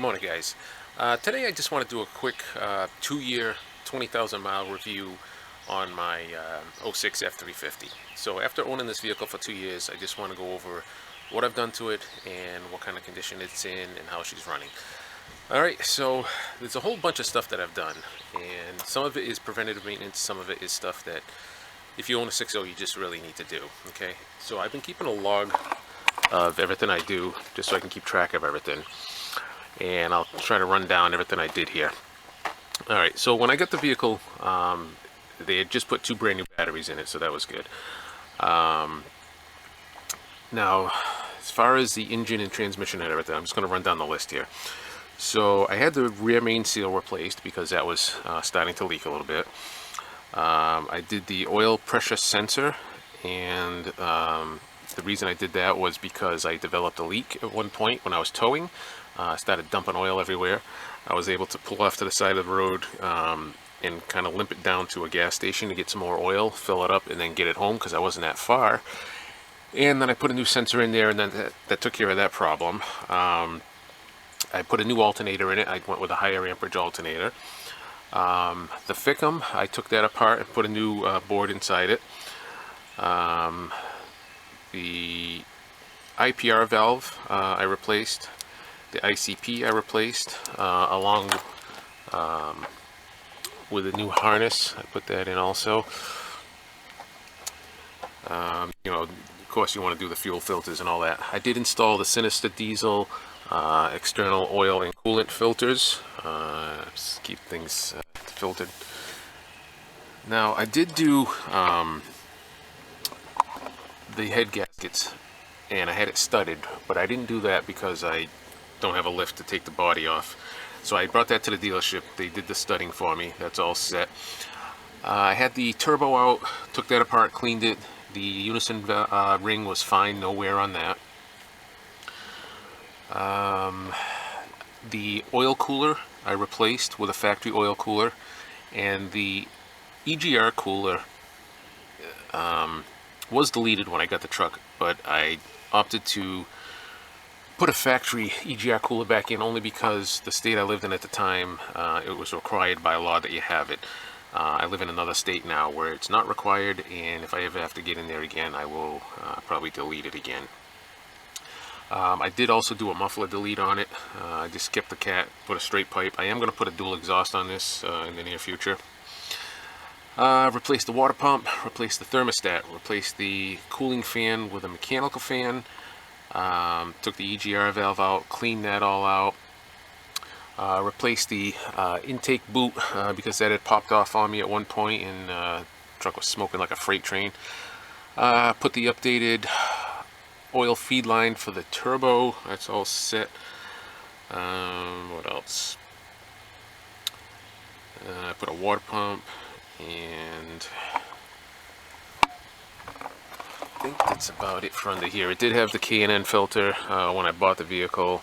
morning, guys. Today I just want to do a quick 2-year, 20,000 mile review on my '06 F350. So after owning this vehicle for 2 years, I just want to go over what I've done to it and what kind of condition it's in and how she's running. Alright, so there's a whole bunch of stuff that I've done, and some of it is preventative maintenance, some of it is stuff that if you own a 6.0 you just really need to do. Okay, so I've been keeping a log of everything I do just so I can keep track of everything, and I'll try to run down everything I did here. Alright, so when I got the vehicle, they had just put 2 brand new batteries in it, so that was good. Now, as far as the engine and transmission and everything, I'm just going to run down the list here. So I had the rear main seal replaced because that was starting to leak a little bit. I did the oil pressure sensor, and the reason I did that was because I developed a leak at one point when I was towing. I started dumping oil everywhere. I was able to pull off to the side of the road and kind of limp it down to a gas station to get some more oil, fill it up, and then get it home because I wasn't that far. And then I put a new sensor in there, and then that took care of that problem. I put a new alternator in it. I went with a higher amperage alternator. The FICM, I took that apart and put a new board inside it. The IPR valve I replaced. The ICP I replaced, along with a new harness. I put that in also. Of course you want to do the fuel filters and all that. I did install the Sinister diesel external oil and coolant filters. Just keep things filtered. Now I did do the head gaskets, and I had it studded, but I didn't do that because I don't have a lift to take the body off. So I brought that to the dealership. They did the studding for me. That's all set. I had the turbo out, took that apart, cleaned it. The unison ring was fine, no wear on that. The oil cooler I replaced with a factory oil cooler, and the EGR cooler was deleted when I got the truck, but I opted to put a factory EGR cooler back in only because the state I lived in at the time, it was required by law that you have it. I live in another state now where it's not required, and if I ever have to get in there again, I will probably delete it again. I did also do a muffler delete on it. I just skipped the cat, put a straight pipe. I am going to put a dual exhaust on this in the near future. Replaced the water pump, replaced the thermostat, replaced the cooling fan with a mechanical fan. Took the EGR valve out, cleaned that all out. Replaced the intake boot because that had popped off on me at one point, and the truck was smoking like a freight train. Put the updated oil feed line for the turbo. That's all set. What else? I put a water pump, and I think that's about it for under here. It did have the K&N filter when I bought the vehicle.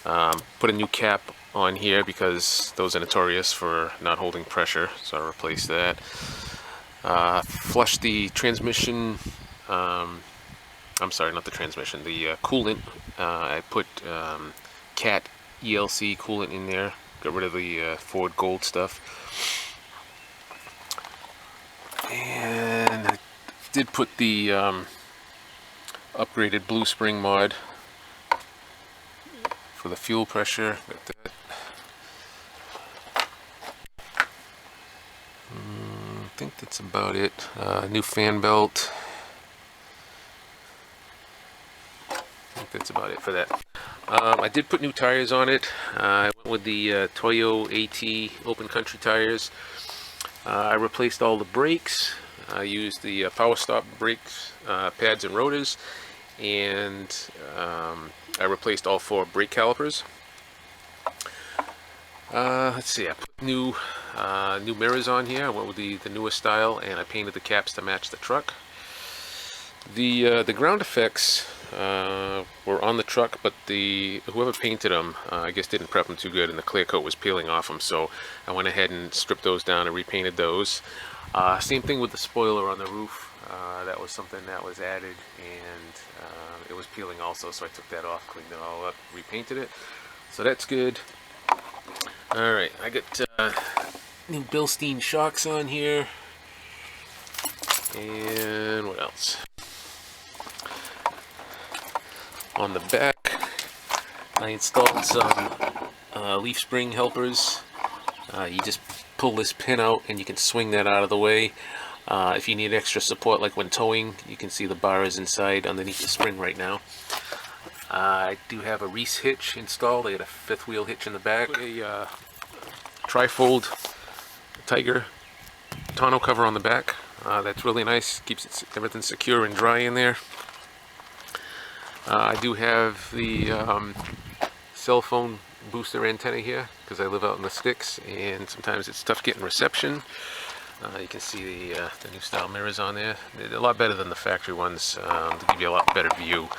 Put a new cap on here because those are notorious for not holding pressure, so I replaced that. Flushed the transmission, I'm sorry, not the transmission, the coolant. I put CAT ELC coolant in there, got rid of the Ford Gold stuff. And I did put the upgraded Blue Spring mod for the fuel pressure. Got that. I think that's about it. New fan belt. I think that's about it for that. I did put new tires on it. I went with the Toyo AT open country tires. I replaced all the brakes. I used the power stop brakes, pads and rotors, and I replaced all 4 brake calipers. Let's see, I put new mirrors on here. I went with the newest style, and I painted the caps to match the truck. The ground effects were on the truck, but whoever painted them, I guess didn't prep them too good, and the clear coat was peeling off them, so I went ahead and stripped those down and repainted those. Same thing with the spoiler on the roof. That was something that was added, and it was peeling also, so I took that off, cleaned it all up, repainted it. So that's good. Alright, I got new Bilstein shocks on here. And what else? On the back, I installed some leaf spring helpers. You just pull this pin out and you can swing that out of the way. If you need extra support, like when towing, you can see the bar is inside underneath the spring right now. I do have a Reese hitch installed. I got a fifth wheel hitch in the back. A trifold Tiger tonneau cover on the back. That's really nice. Keeps everything secure and dry in there. I do have the cell phone booster antenna here because I live out in the sticks and sometimes it's tough getting reception. You can see the new style mirrors on there. They're a lot better than the factory ones to give you a lot better view.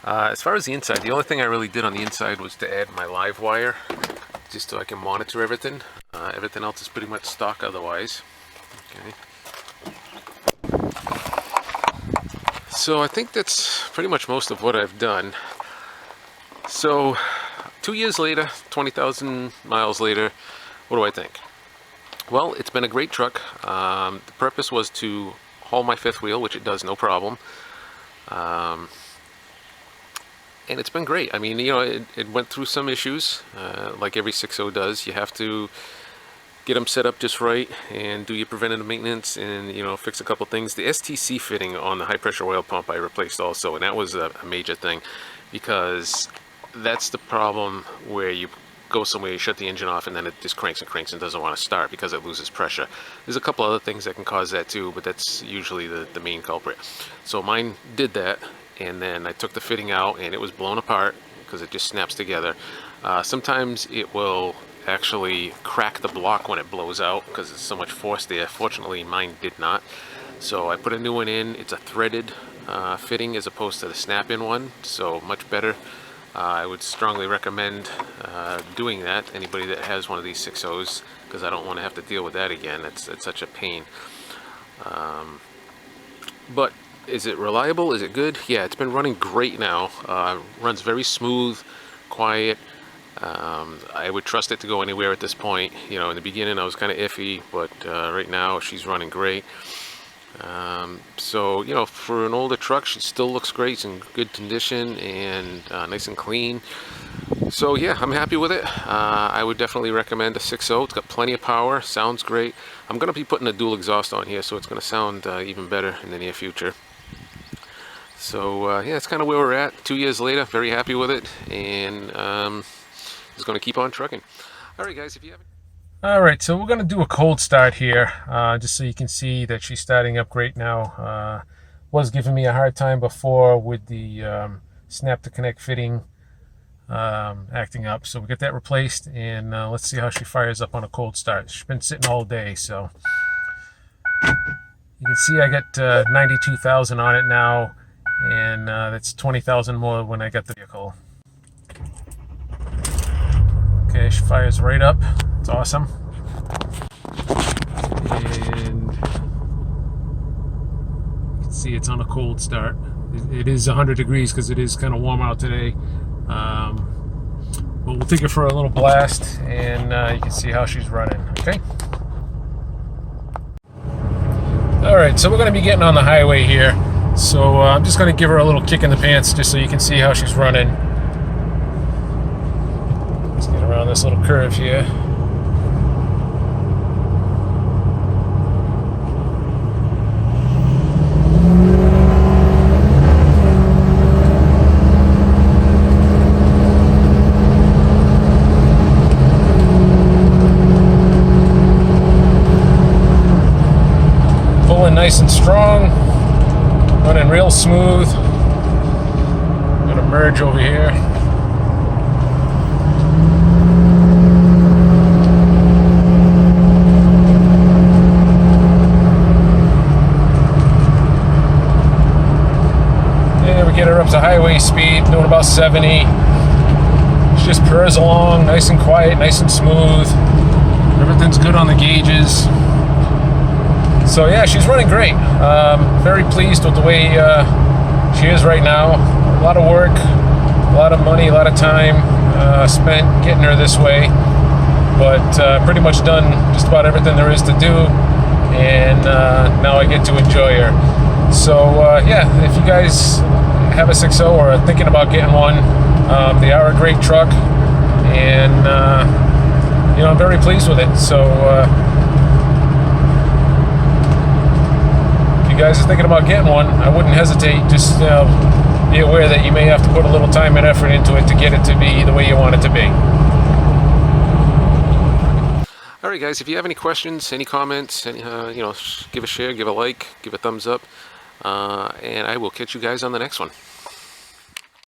As far as the inside, the only thing I really did on the inside was to add my live wire just so I can monitor everything. Everything else is pretty much stock otherwise. Okay. So I think that's pretty much most of what I've done. So 2 years later, 20,000 miles later, what do I think? Well, it's been a great truck. The purpose was to haul my fifth wheel, which it does no problem. And it's been great. I mean, you know, it went through some issues, like every 6.0 does. You have to get them set up just right and do your preventative maintenance and, you know, fix a couple things. The STC fitting on the high pressure oil pump I replaced also, and that was a major thing because that's the problem where you go somewhere, you shut the engine off, and then it just cranks and doesn't want to start because it loses pressure. There's a couple other things that can cause that too, but that's usually the main culprit. So mine did that, and then I took the fitting out and it was blown apart because it just snaps together. Sometimes it will actually crack the block when it blows out because there's so much force there. Fortunately, mine did not. So I put a new one in. It's a threaded fitting as opposed to the snap-in one, so much better. I would strongly recommend doing that, anybody that has one of these 6.0s, because I don't want to have to deal with that again. It's such a pain. But is it reliable? Is it good? Yeah, it's been running great now. Runs very smooth, quiet. I would trust it to go anywhere at this point. You know, in the beginning I was kind of iffy, but right now she's running great. So, you know, for an older truck, she still looks great. It's in good condition and nice and clean. So yeah, I'm happy with it. I would definitely recommend a 6.0. It's got plenty of power, sounds great. I'm going to be putting a dual exhaust on here, so it's going to sound even better in the near future. So yeah, that's kind of where we're at. 2 years later, very happy with it, and just going to keep on trucking. All right, guys, if you haven't... Alright, so we're going to do a cold start here, just so you can see that she's starting up great now. Was giving me a hard time before with the snap to connect fitting acting up. So we get that replaced, and let's see how she fires up on a cold start. She's been sitting all day, so you can see I got 92,000 on it now, and that's 20,000 more when I got the vehicle. Okay, she fires right up. It's awesome. And you can see it's on a cold start. It is 100 degrees because it is kind of warm out today. But we'll take her for a little blast, and you can see how she's running. Okay. All right, so we're going to be getting on the highway here. So I'm just going to give her a little kick in the pants just so you can see how she's running. Let's get around this little curve here. Nice and strong, running real smooth. I'm gonna merge over here. And we get her up to highway speed, doing about 70. She just purrs along, nice and quiet, nice and smooth. Everything's good on the gauges. So yeah, she's running great. Very pleased with the way she is right now. A lot of work, a lot of money, a lot of time spent getting her this way. but pretty much done just about everything there is to do, and now I get to enjoy her. So yeah, if you guys have a 6.0 or are thinking about getting one, they are a great truck, and you know, I'm very pleased with it. So if you guys are thinking about getting one, I wouldn't hesitate. Just be aware that you may have to put a little time and effort into it to get it to be the way you want it to be. Alright guys, if you have any questions, any comments, any, you know, give a share, give a like, give a thumbs up, and I will catch you guys on the next one.